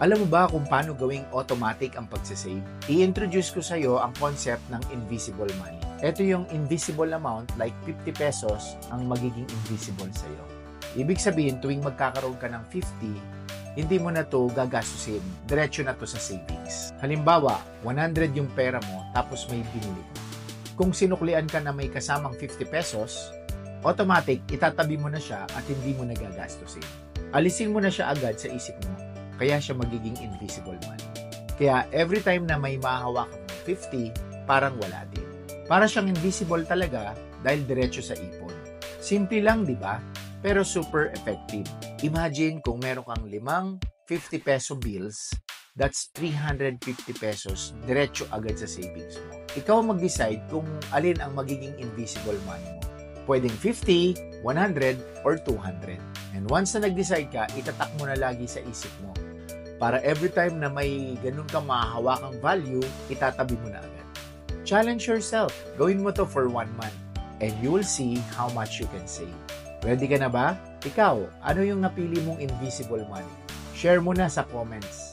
Alam mo ba kung paano gawing automatic ang pagsasave? I-introduce ko sa iyo ang concept ng invisible money. Ito yung invisible amount like 50 pesos ang magiging invisible sa iyo. Ibig sabihin tuwing magkakaroon ka ng 50, hindi mo na to gagastusin. Diretso na to sa savings. Halimbawa, 100 yung pera mo tapos may binili ka. Kung sinuklian ka na may kasamang 50 pesos, automatic itatabi mo na siya at hindi mo na gagastusin. Alisin mo na siya agad sa isip mo. Kaya siya magiging invisible money. Kaya every time na may mahahawakan ng 50, parang wala din. Para siyang invisible talaga dahil diretso sa ipon. Simple lang, di ba? Pero super effective. Imagine kung meron kang 5 50 peso bills, that's 350 pesos diretso agad sa savings mo. Ikaw mag-decide kung alin ang magiging invisible money mo. Pwedeng 50, 100, or 200. And once na nag-decide ka, itatak mo na lagi sa isip mo. Para every time na may ganun kang mahahawakang value, itatabi mo na agad. Challenge yourself. Gawin mo to for 1 month. And you will see how much you can save. Ready ka na ba? Ikaw, ano yung napili mong invisible money? Share mo na sa comments.